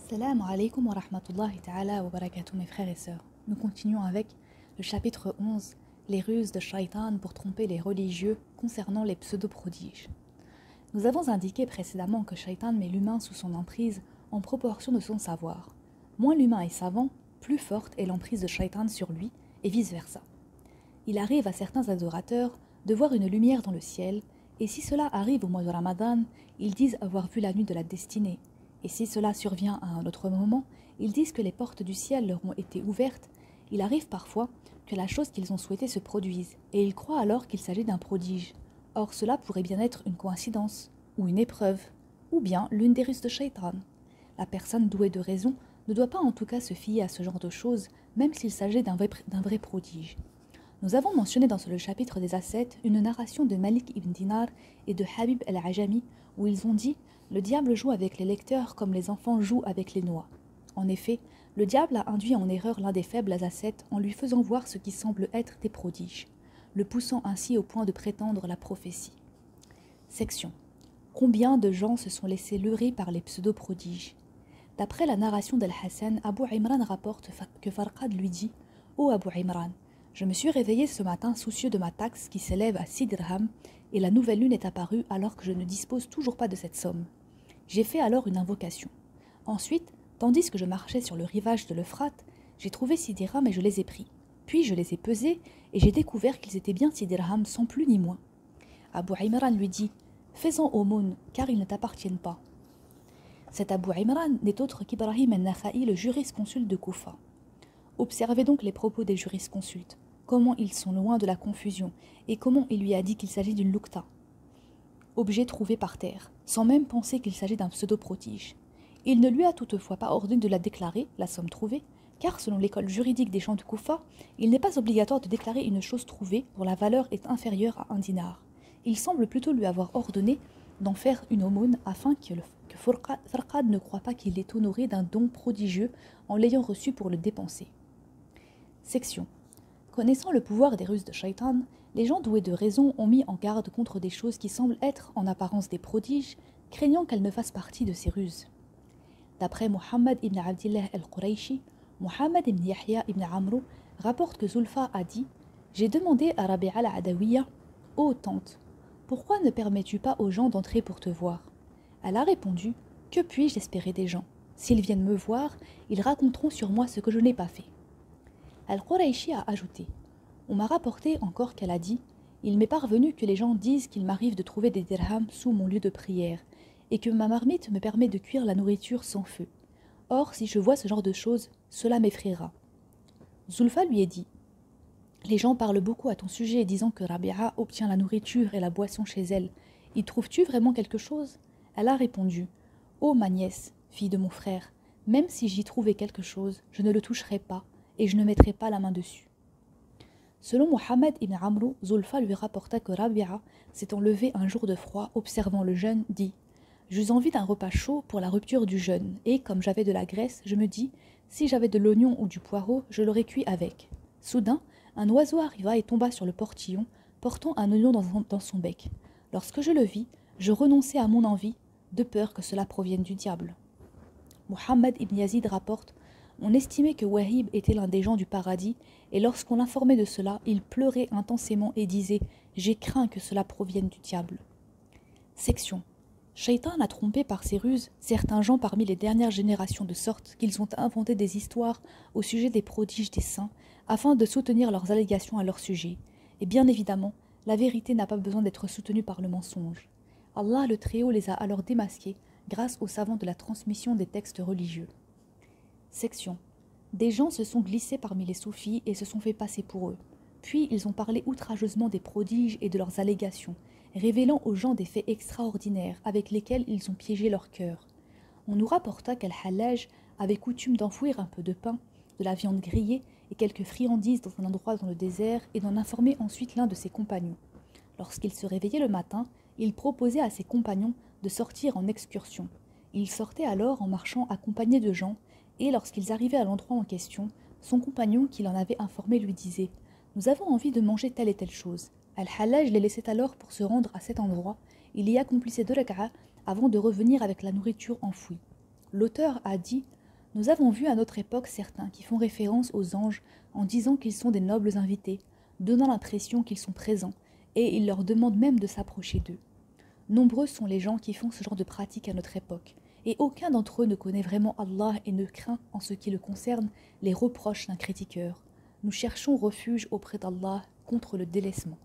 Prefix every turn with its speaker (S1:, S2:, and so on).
S1: Assalamu alaikum wa rahmatullahi ta'ala wa barakatuh mes frères et sœurs. Nous continuons avec le chapitre 11, les ruses de Shaitan pour tromper les religieux concernant les pseudo-prodiges. Nous avons indiqué précédemment que Shaitan met l'humain sous son emprise en proportion de son savoir. Moins l'humain est savant, plus forte est l'emprise de Shaitan sur lui et vice-versa. Il arrive à certains adorateurs de voir une lumière dans le ciel, et si cela arrive au mois de Ramadan, ils disent avoir vu la nuit de la destinée. Et si cela survient à un autre moment, ils disent que les portes du ciel leur ont été ouvertes. Il arrive parfois que la chose qu'ils ont souhaité se produise, et ils croient alors qu'il s'agit d'un prodige. Or cela pourrait bien être une coïncidence, ou une épreuve, ou bien l'une des ruses de Shaitan. La personne douée de raison ne doit pas en tout cas se fier à ce genre de choses, même s'il s'agit d'un vrai prodige. Nous avons mentionné dans le chapitre des ascètes une narration de Malik ibn Dinar et de Habib al-Ajami où ils ont dit « Le diable joue avec les lecteurs comme les enfants jouent avec les noix ». En effet, le diable a induit en erreur l'un des faibles ascètes en lui faisant voir ce qui semble être des prodiges, le poussant ainsi au point de prétendre la prophétie. Section. Combien de gens se sont laissés leurrer par les pseudo-prodiges? D'après la narration d'Al-Hassan, Abu Imran rapporte que Farqad lui dit « Ô Abu Imran, je me suis réveillé ce matin soucieux de ma taxe qui s'élève à 6 dirhams et la nouvelle lune est apparue alors que je ne dispose toujours pas de cette somme. J'ai fait alors une invocation. Ensuite, tandis que je marchais sur le rivage de l'Euphrate, j'ai trouvé 6 dirhams et je les ai pris. Puis je les ai pesés et j'ai découvert qu'ils étaient bien 6 dirhams sans plus ni moins. Abu Imran lui dit « Fais-en aumône car ils ne t'appartiennent pas. » Cet Abu Imran n'est autre qu'Ibrahim al-Nakha'i, le jurisconsulte de Koufa. Observez donc les propos des jurisconsultes. Comment ils sont loin de la confusion, et comment il lui a dit qu'il s'agit d'une lukta, objet trouvé par terre, sans même penser qu'il s'agit d'un pseudo-prodige. Il ne lui a toutefois pas ordonné de la déclarer, la somme trouvée, car selon l'école juridique des gens de Koufa, il n'est pas obligatoire de déclarer une chose trouvée dont la valeur est inférieure à 1 dinar. Il semble plutôt lui avoir ordonné d'en faire une aumône afin que Farqad ne croit pas qu'il est honoré d'un don prodigieux en l'ayant reçu pour le dépenser. Section. Connaissant le pouvoir des ruses de Shaitan, les gens doués de raison ont mis en garde contre des choses qui semblent être en apparence des prodiges, craignant qu'elles ne fassent partie de ces ruses. D'après Muhammad ibn Abdillah al-Qurayshi, Muhammad ibn Yahya ibn Amr rapporte que Zulfa a dit « J'ai demandé à Rabi'a al-Adawiya, « Ô tante, pourquoi ne permets-tu pas aux gens d'entrer pour te voir ?» Elle a répondu « Que puis-je espérer des gens? S'ils viennent me voir, ils raconteront sur moi ce que je n'ai pas fait. » Al-Qurayshi a ajouté « On m'a rapporté encore qu'elle a dit « Il m'est parvenu que les gens disent qu'il m'arrive de trouver des dirhams sous mon lieu de prière et que ma marmite me permet de cuire la nourriture sans feu. Or, si je vois ce genre de choses, cela m'effraiera. » Zulfa lui a dit « Les gens parlent beaucoup à ton sujet disant que Rabi'a obtient la nourriture et la boisson chez elle. Y trouves-tu vraiment quelque chose ?» Elle a répondu « Ô ma nièce, fille de mon frère, même si j'y trouvais quelque chose, je ne le toucherai pas et je ne mettrai pas la main dessus. » Selon Mohammed ibn Amr, Zulfa lui rapporta que Rabi'a s'étant levé un jour de froid, observant le jeûne, dit « J'eus envie d'un repas chaud pour la rupture du jeûne, et comme j'avais de la graisse, je me dis « Si j'avais de l'oignon ou du poireau, je l'aurais cuit avec. » Soudain, un oiseau arriva et tomba sur le portillon, portant un oignon dans son bec. Lorsque je le vis, je renonçai à mon envie, de peur que cela provienne du diable. Mohammed ibn Yazid rapporte On estimait que Wahib était l'un des gens du paradis, et lorsqu'on l'informait de cela, il pleurait intensément et disait « J'ai craint que cela provienne du diable. » Section. Shaitan a trompé par ses ruses certains gens parmi les dernières générations de sorte qu'ils ont inventé des histoires au sujet des prodiges des saints afin de soutenir leurs allégations à leur sujet. Et bien évidemment, la vérité n'a pas besoin d'être soutenue par le mensonge. Allah le Très-Haut les a alors démasqués grâce aux savants de la transmission des textes religieux. Section. Des gens se sont glissés parmi les soufis et se sont fait passer pour eux. Puis ils ont parlé outrageusement des prodiges et de leurs allégations, révélant aux gens des faits extraordinaires avec lesquels ils ont piégé leur cœur. On nous rapporta qu'Al-Hallaj avait coutume d'enfouir un peu de pain, de la viande grillée et quelques friandises dans un endroit dans le désert et d'en informer ensuite l'un de ses compagnons. Lorsqu'il se réveillait le matin, il proposait à ses compagnons de sortir en excursion. Il sortait alors en marchant accompagné de gens, et lorsqu'ils arrivaient à l'endroit en question, son compagnon qui l'en avait informé lui disait « Nous avons envie de manger telle et telle chose. » Al-Hallaj les laissait alors pour se rendre à cet endroit. Il y accomplissait 2 rak'a avant de revenir avec la nourriture enfouie. L'auteur a dit Nous avons vu à notre époque certains qui font référence aux anges en disant qu'ils sont des nobles invités, donnant l'impression qu'ils sont présents, et ils leur demandent même de s'approcher d'eux. Nombreux sont les gens qui font ce genre de pratique à notre époque, et aucun d'entre eux ne connaît vraiment Allah et ne craint, en ce qui le concerne, les reproches d'un critiqueur. Nous cherchons refuge auprès d'Allah contre le délaissement.